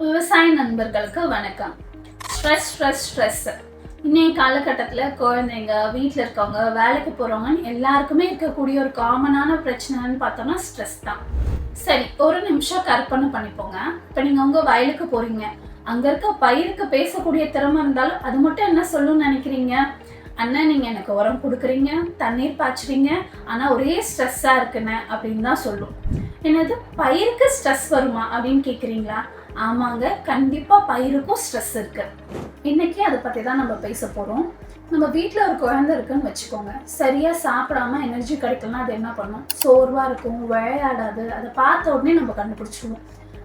விவசாய நண்பர்களுக்கு வணக்கம். ஸ்ட்ரெஸ் இன்னைய காலகட்டத்தில் குழந்தைங்க, வீட்டில் இருக்கவங்க, வேலைக்கு போகிறவங்க எல்லாருக்குமே இருக்கக்கூடிய ஒரு காமனான பிரச்சனைன்னு பார்த்தோம்னா ஸ்ட்ரெஸ் தான். சரி, ஒரு நிமிஷம் கற்பனை பண்ணிப்போங்க. இப்போ நீங்கள் உங்கள் வயலுக்கு போகிறீங்க. அங்கே இருக்க பயிருக்கு பேசக்கூடிய திறமை இருந்தாலும் அது மட்டும் என்ன சொல்லணும்னு நினைக்கிறீங்க? அண்ணன், நீங்கள் எனக்கு உரம் கொடுக்குறீங்க, தண்ணீர் பாய்ச்சுறீங்க, ஆனால் ஒரே ஸ்ட்ரெஸ்ஸாக இருக்குண்ணே அப்படின்னு தான் சொல்லும். என்னது, பயிருக்கு ஸ்ட்ரெஸ் வருமா அப்படின்னு கேட்குறீங்களா? ஆமாங்க, கண்டிப்பாக பயிருக்கும் ஸ்ட்ரெஸ் இருக்கு. இன்னைக்கு அதை பற்றி தான் நம்ம பேச போகிறோம். நம்ம வீட்டில் ஒரு குழந்தை இருக்குன்னு வச்சுக்கோங்க. சரியாக சாப்பிடாம எனர்ஜி கிடைக்கலன்னா அது என்ன பண்ணும்? சோர்வாக இருக்கும், விளையாடாது. அதை பார்த்த உடனே நம்ம கண்டுபிடிச்சிடுவோம்.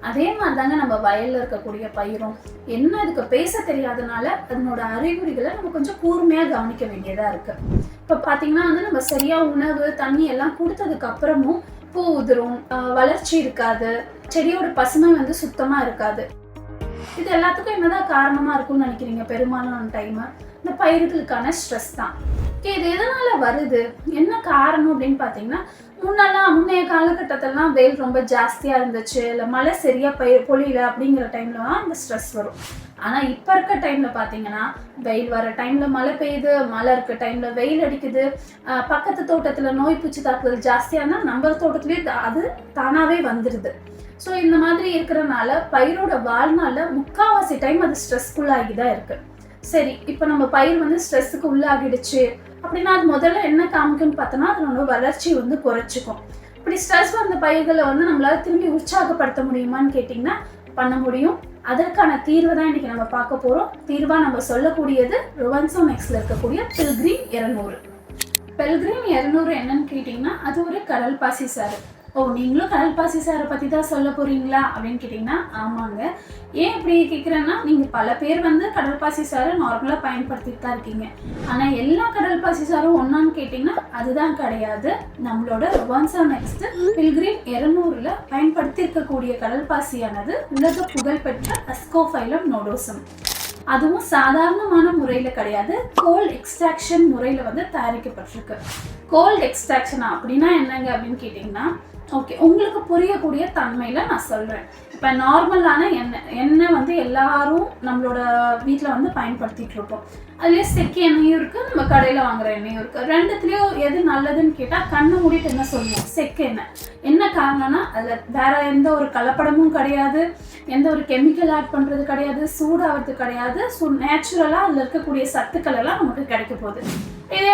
அதே மாதிரி தாங்க நம்ம வயலில் இருக்கக்கூடிய பயிரும். என்ன, அதுக்கு பேச தெரியாதனால அதனோட அறிகுறிகளை நம்ம கொஞ்சம் கூர்மையாக கவனிக்க வேண்டியதாக இருக்குது. இப்போ பார்த்தீங்கன்னா நம்ம சரியாக உணவு, தண்ணி எல்லாம் கொடுத்ததுக்கு அப்புறமும் பூ உதிரும், வளர்ச்சி இருக்காது, செடியோட பசுமை சுத்தமா இருக்காது. இது எல்லாத்துக்கும் என்னதான் காரணமா இருக்கும்னு நினைக்கிறீங்க? பெரும்பாலான டைம் இந்த பயிர்களுக்கான ஸ்ட்ரெஸ் தான். இது எதனால வருது, என்ன காரணம் அப்படின்னு பார்த்தீங்கன்னா, முன்னைய காலகட்டத்திலலாம் வெயில் ரொம்ப ஜாஸ்தியா இருந்துச்சு, இல்லை மழை சரியா பொழியல அப்படிங்கிற டைம்ல தான் இந்த ஸ்ட்ரெஸ் வரும். ஆனா இப்ப இருக்க டைம்ல பாத்தீங்கன்னா, வெயில் வர டைம்ல மழை பெய்யுது, மழை இருக்க டைம்ல வெயில் அடிக்குது. பக்கத்து தோட்டத்துல நோய் பூச்சி தாக்குதல் ஜாஸ்தியா இருந்தா நம்ம தோட்டத்திலேயே அது தானாவே வந்துடுது. ஸோ இந்த மாதிரி இருக்கிறனால பயிரோட வாழ்நாள்ல முக்கால்வாசி டைம் அது ஸ்ட்ரெஸ்ஃபுல்லாகி தான் இருக்கு. சரி, இப்போ நம்ம பயிர் ஸ்ட்ரெஸ்ஸுக்கு உள்ளாகிடுச்சு அப்படின்னா அது முதல்ல என்ன காமிக்குன்னு பார்த்தோன்னா அதனோட வளர்ச்சி குறைச்சிக்கும். இப்படி ஸ்ட்ரெஸ் வந்த பயிர்களை நம்மளால திரும்பி உற்சாகப்படுத்த முடியுமான்னு கேட்டிங்கன்னா பண்ண முடியும். அதற்கான தீர்வை தான் இன்னைக்கு நம்ம பார்க்க போகிறோம். தீர்வாக நம்ம சொல்லக்கூடியது ருவன்சோமெக்ஸில் இருக்கக்கூடிய பில்கிரீன் 200. பில்கிரீன் 200 என்னன்னு கேட்டிங்கன்னா அது ஒரு கடல் பாசி சாறு. நீங்களும் கடல் பாசி சாரை பற்றி தான் சொல்ல போகிறீங்களா அப்படின்னு கேட்டிங்கன்னா ஆமாங்க. ஏன் இப்படி கேட்குறேன்னா, நீங்கள் பல பேர் கடல் பாசி சாரை நார்மலாக பயன்படுத்திட்டு தான் இருக்கீங்க. ஆனால் எல்லா கடல் பாசி சாரும் ஒன்றான்னு கேட்டிங்கன்னா அதுதான் கிடையாது. நம்மளோட ருவன்சோமெக்ஸ் பில்கிரீன் 200ல் பயன்படுத்தி இருக்கக்கூடிய கடல் பாசியானது உலக புகழ்பெற்ற அஸ்கோஃபைலம் நோடோசம். அதுவும் சாதாரணமான முறையில் கிடையாது, கோல்ட் எக்ஸ்ட்ராக்ஷன் முறையில் தயாரிக்கப்பட்டிருக்கு. கோல்ட் எக்ஸ்ட்ராக்ஷன் அப்படின்னா என்னங்க அப்படின்னு கேட்டிங்கன்னா, ஓகே, உங்களுக்கு புரியக்கூடிய தன்மையில் நான் சொல்கிறேன். இப்போ நார்மலான எண்ணெய் எல்லாரும் நம்மளோட வீட்டில் பயன்படுத்திகிட்டு இருக்கோம். அதுலேயே செக்கு எண்ணெயும் இருக்குது, நம்ம கடையில் வாங்குற எண்ணெயும் இருக்குது. ரெண்டுத்துலேயும் எது நல்லதுன்னு கேட்டால் கண்ணை மூடிட்டு என்ன சொல்லுவோம்? செக்கு எண்ணெய். என்ன காரணம்னா அதில் வேற எந்த ஒரு கலப்படமும் கிடையாது, எந்த ஒரு கெமிக்கல் ஆட் பண்ணுறது கிடையாது, சூடாகிறது கிடையாது. ஸோ நேச்சுரலாக அதில் இருக்கக்கூடிய சத்துக்கள் எல்லாம் நமக்கு கிடைக்க போகுது. இதே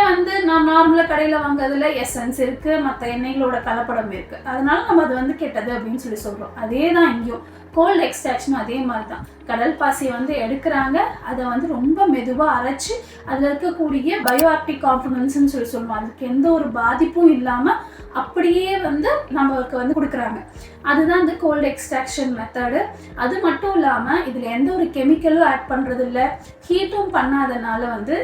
நான் நார்மலாக கடையில் வாங்குறதுல எசன்ஸ் இருக்குது, மற்ற எண்ணெய்களோட கலப்படம் இருக்குது. அதனால நம்ம அது கெட்டது அப்படின்னு சொல்கிறோம். அதே தான் இங்கேயும் கோல்ட் எக்ஸ்ட்ராக்ஷனும் அதே மாதிரி தான். கடல் பாசியை எடுக்கிறாங்க, அதை ரொம்ப மெதுவாக அரைச்சி அதில் இருக்கக்கூடிய பயோ ஆக்டிவ் காம்பனன்ட்ஸ்ன்னு சொல்லுவோம். அதுக்கு எந்த ஒரு பாதிப்பும் இல்லாமல் அப்படியே நமக்கு கொடுக்குறாங்க. அதுதான் இந்த கோல்ட் எக்ஸ்ட்ராக்ஷன் மெத்தடு. அது மட்டும் இல்லாமல் இதில் எந்த ஒரு கெமிக்கலும் ஆட் பண்ணுறது இல்லை, ஹீட்டும் பண்ணாதனால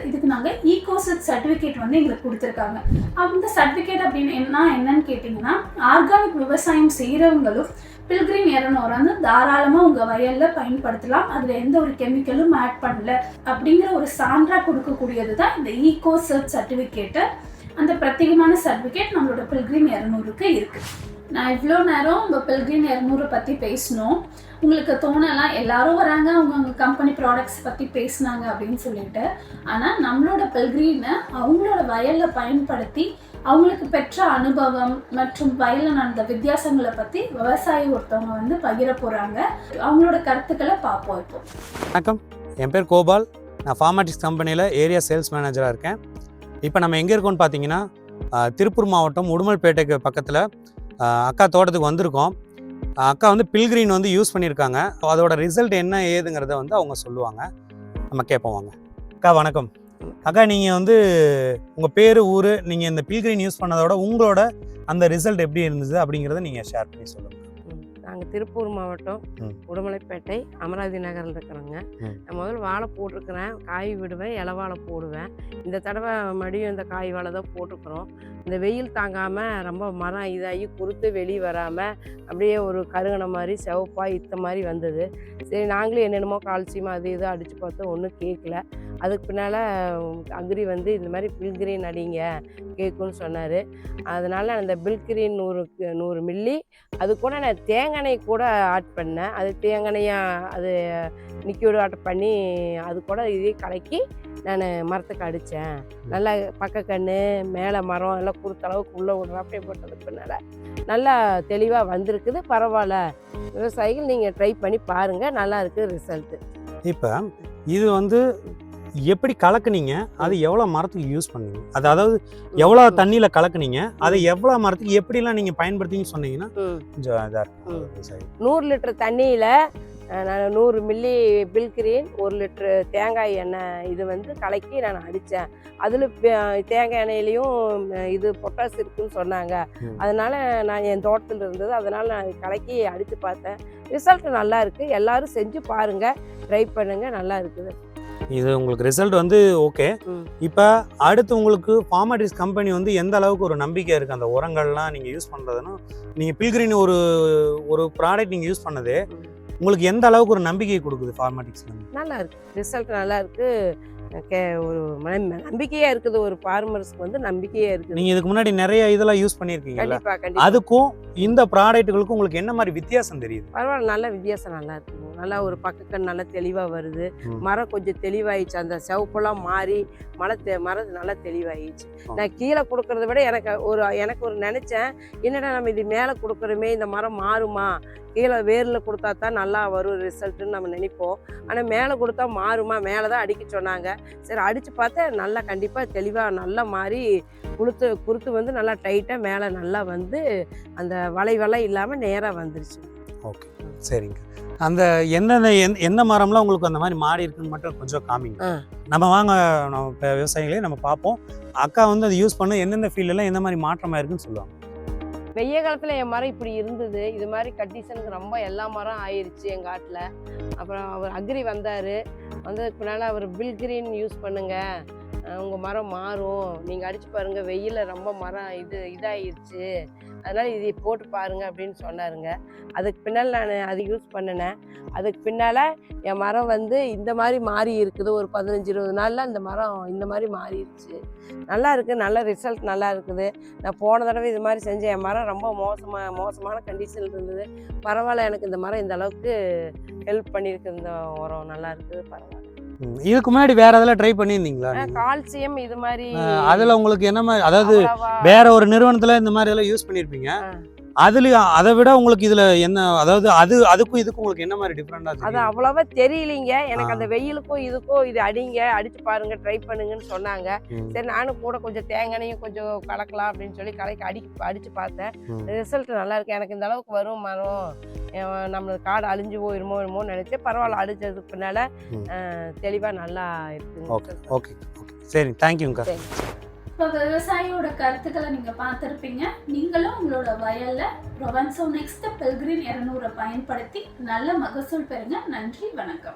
இதுக்கு நாங்கள் ஈகோசெட் சர்டிஃபிகேட் எங்களுக்கு கொடுத்துருக்காங்க. அந்த சர்டிஃபிகேட் அப்படின்னு என்னன்னு கேட்டிங்கன்னா, ஆர்கானிக் விவசாயம் செய்கிறவங்களும் பில்கிரீன் 200 தாராளமாக உங்கள் வயலில் பயன்படுத்தலாம், அதில் எந்த ஒரு கெமிக்கலும் ஆட் பண்ணல அப்படிங்கிற ஒரு சான்றாக கொடுக்கக்கூடியது தான் இந்த ஈகோசெட் சர்டிஃபிகேட்டு. அந்த பிரத்யேகமான சர்டிஃபிகேட் நம்மளோட பில்கிரீன் 200க்கு இருக்குது. நான் இவ்வளோ நேரம் உங்கள் பில்கிரீன் 200 பற்றி பேசணும். உங்களுக்கு தோணலாம் எல்லாரும் வராங்க அவங்க கம்பெனி ப்ராடக்ட்ஸ் பற்றி பேசினாங்க அப்படின்னு சொல்லிட்டு. ஆனால் நம்மளோட பில்கிரீனை அவங்களோட வயலில் பயன்படுத்தி அவங்களுக்கு பெற்ற அனுபவம் மற்றும் வயலில் நடந்த வித்தியாசங்களை பற்றி விவசாயி ஒருத்தவங்க பகிர போகிறாங்க. அவங்களோட கருத்துக்களை பார்ப்போம். இப்போ வணக்கம், என் பேர் கோபால். நான் ஃபார்மாட்டிக்ஸ் கம்பெனியில் ஏரியா சேல்ஸ் மேனேஜராக இருக்கேன். இப்போ நம்ம எங்கே இருக்கோம்னு பார்த்தீங்கன்னா, திருப்பூர் மாவட்டம் உடுமல்பேட்டைக்கு பக்கத்தில் அக்கா தோட்டத்துக்கு வந்திருக்கோம். அக்கா பில்கிரீன் யூஸ் பண்ணியிருக்காங்க. அதோட ரிசல்ட் என்ன ஏதுங்கிறத அவங்க சொல்லுவாங்க. நம்ம கேட்போம் வாங்க. அக்கா வணக்கம். அக்கா, நீங்கள் உங்கள் பேர், ஊர், நீங்கள் இந்த பில்கிரீன் யூஸ் பண்ணதோட உங்களோட அந்த ரிசல்ட் எப்படி இருந்தது அப்படிங்கிறத நீங்கள் ஷேர் பண்ணி சொல்லுங்கள். நாங்கள் திருப்பூர் மாவட்டம் உடுமலைப்பேட்டை அமராவதி நகரில் இருக்கிறோங்க. நான் முதல்ல வாழை போட்டிருக்கிறேன், காய் விடுவேன், இலை வாழை போடுவேன். இந்த தடவை மடியும் இந்த காய் வாழை தான் போட்டிருக்கிறோம். இந்த வெயில் தாங்காமல் ரொம்ப மரம் இதாகி குறுத்து வெளியே வராமல் அப்படியே ஒரு கருகின மாதிரி செவப்பாக இத்த மாதிரி வந்தது. சரி, நாங்களே என்னென்னமோ கால்சியம் அது இது அடித்து பார்த்தோம், ஒன்றும் கேட்கல. அதுக்கு பின்னால் அக்ரி இந்த மாதிரி பில்கிரீன் அடிங்க கேட்குன்னு சொன்னார். அதனால் அந்த பில்கிரீன் 100 மில்லி, அது கூட நான் தேங்காய் தேங்காய் கூட ஆட் பண்ணேன். அது தேங்காயாக அது லிக்யூடு ஆட் பண்ணி அது கூட இதையும் கலக்கி நான் மரத்துக்கு அடித்தேன். நல்லா பக்கக்கன்று மேலே மரம் எல்லாம் குறுத்தளவுக்கு உள்ளே விட்றாப்பே போட்டதுக்கு பின்னால் நல்லா தெளிவாக வந்திருக்குது. பரவாயில்ல, விவசாயிகள் நீங்கள் ட்ரை பண்ணி பாருங்கள், நல்லா இருக்குது ரிசல்ட்டு. இப்போ இது வந்து எப்படி கலக்குனீங்க, அது எவ்வளோ மரத்துக்கு யூஸ் பண்ணீங்க, அதாவது எவ்வளோ தண்ணியில் கலக்குனீங்க, அதை எவ்வளோ மரத்துக்கு எப்படிலாம் நீங்கள் பயன்படுத்தின்னு சொன்னீங்கன்னா கொஞ்சம் இதாக இருக்கும். 100 லிட்டர் தண்ணியில் நான் 100 மில்லி பில்கிரீன் 1 லிட்ரு தேங்காய் எண்ணெய் இது வந்து கலக்கி நான் அடித்தேன். அதில் தேங்காய் எண்ணெயிலையும் இது பொட்டாஸ் இருக்குன்னு சொன்னாங்க. அதனால் நான் என் தோட்டத்தில் இருந்தது, அதனால் நான் கலக்கி அடித்து பார்த்தேன். ரிசல்ட் நல்லா இருக்குது. எல்லோரும் செஞ்சு பாருங்கள், ட்ரை பண்ணுங்கள், நல்லா இருக்குது. இது உங்களுக்கு ரிசல்ட் வந்து ஓகே. இப்போ அடுத்து உங்களுக்கு ஃபார்மாட்டிஸ் கம்பெனி வந்து எந்த அளவுக்கு ஒரு நம்பிக்கை இருக்குது அந்த உரங்கள்லாம் நீங்கள் யூஸ் பண்ணுறதுன்னா, நீங்கள் பில்கிரீன் ஒரு ப்ராடக்ட் நீங்கள் யூஸ் பண்ணது உங்களுக்கு எந்த அளவுக்கு ஒரு நம்பிக்கை கொடுக்குது? ஃபார்மாட்டிக்ஸ் நல்லா இருக்குது, ரிசல்ட் நல்லா இருக்குது. ஒரு நம்பிக்கையாக இருக்குது. ஒரு ஃபார்மர்ஸ்க்கு வந்து நம்பிக்கையாக இருக்குது. நீங்கள் இதுக்கு முன்னாடி நிறைய இதெல்லாம் யூஸ் பண்ணியிருக்கீங்கல்ல, கண்டிப்பாக. அதுக்கும் இந்த ப்ராடக்ட்டுகளுக்கும் உங்களுக்கு என்ன மாதிரி வித்தியாசம் தெரியுது? பரவாயில்ல, நல்ல வித்தியாசம் நல்லா இருக்குது. நல்லா ஒரு பக்கக்கண் நல்லா தெளிவாக வருது. மரம் கொஞ்சம் தெளிவாயிடுச்சு. அந்த சிவப்பெல்லாம் மாறி மரம் நல்லா தெளிவாயிடுச்சு. நான் கீழே கொடுக்கறத விட எனக்கு ஒரு நினச்சேன், என்னடா நம்ம இது மேலே கொடுக்குறோமே, இந்த மரம் மாறுமா, கீழே வேரில் கொடுத்தா தான் நல்லா வரும் ரிசல்ட்டுன்னு நம்ம நினைப்போம். ஆனால் மேலே கொடுத்தா மாறுமா, மேலே தான் அடிக்க சொன்னாங்க. சரி அடித்து பார்த்தா நல்லா கண்டிப்பாக தெளிவாக நல்லா மாறி குருத்து வந்து நல்லா டைட்டாக மேலே நல்லா வந்து அந்த வளைவெல்லாம் இல்லாமல் நேராக வந்துருச்சு. ஓகே, சரிங்க. அந்த எந்த மரம்லாம் உங்களுக்கு அந்த மாதிரி மாறி இருக்குன்னு மட்டும் கொஞ்சம் காமிங்க. நம்ம வாங்க, நம்ம இப்போ விவசாயிகளே நம்ம பார்ப்போம். அக்கா வந்து அதை யூஸ் பண்ண எந்தெந்த ஃபீல்டெல்லாம் எந்த மாதிரி மாற்றமாக இருக்குன்னு சொல்லுவாங்க. வெய்ய காலத்தில் என் மரம் இப்படி இருந்தது. இது மாதிரி கண்டிஷனுக்கு ரொம்ப எல்லா மரம் ஆயிடுச்சு எங்கள் காட்டில். அப்புறம் அவர் அக்ரி வந்ததுக்கு பின்னால் அவர் பில்கிரீன் யூஸ் பண்ணுங்கள், உங்கள் மரம் மாறும், நீங்கள் அடித்து பாருங்கள், வெயிலில் ரொம்ப மரம் இதாகிடுச்சு, அதனால் இதை போட்டு பாருங்கள் அப்படின்னு சொன்னாருங்க. அதுக்கு பின்னால் நான் அது யூஸ் பண்ணினேன். அதுக்கு பின்னால் என் மரம் வந்து இந்த மாதிரி மாறி இருக்குது. ஒரு 15-20 நாளில் அந்த மரம் இந்த மாதிரி மாறிடுச்சு. நல்லா இருக்குது, நல்ல ரிசல்ட் நல்லா இருக்குது. நான் போன தடவை இது மாதிரி செஞ்சேன். என் மரம் ரொம்ப மோசமான கண்டிஷனில் இருந்தது. பரவாயில்ல, எனக்கு இந்த மரம் இந்த அளவுக்கு ஹெல்ப் பண்ணியிருக்கு. இந்த உரம் நல்லா இருக்குது, பரவாயில்ல. இதுக்கு முன்னாடி வேற எதெல்லாம் ட்ரை பண்ணியிருந்தீங்களா? கால்சியம் இது மாதிரி அதில் உங்களுக்கு என்ன மாதிரி, அதாவது வேற ஒரு நிறுவனத்தில் இந்த மாதிரி எல்லாம் யூஸ் பண்ணியிருப்பீங்க, அதுலயும் அதை விட உங்களுக்கு இதுல என்ன, அதாவது அதுக்கும் இதுக்கும் உங்களுக்கு என்ன மாதிரி டிஃபரெண்டா தெரியும்? அது அவ்வளவா தெரியலீங்க எனக்கு. அந்த வெயிலுக்கும் இதுக்கும் இது அடிச்சு பாருங்க, ட்ரை பண்ணுங்கன்னு சொன்னாங்க. சரி நானும் கூட கொஞ்சம் தேங்காயும் கொஞ்சம் கலக்கலாம் அப்படின்னு சொல்லி அடிச்சு பார்த்தேன். ரிசல்ட் நல்லா இருக்கு. எனக்கு இந்த அளவுக்கு வரும் மரம், நம்மளுக்கு காடு அழிஞ்சு போயிருமோ நினைச்சேன். பரவாயில்ல, அடிச்சதுக்கு பின்னால தெளிவா நல்லா இருக்கு. ஓகே ஓகே சரி, தேங்க்யூங்கக்கா. இப்போ விவசாயியோட கருத்துக்களை நீங்கள் பார்த்துருப்பீங்க. நீங்களும் உங்களோட வயலில் ப்ரொவென்சோ நெக்ஸ்ட் பில்கிரீன் 200 பயன்படுத்தி நல்ல மகசூல் பெறுங்க. நன்றி, வணக்கம்.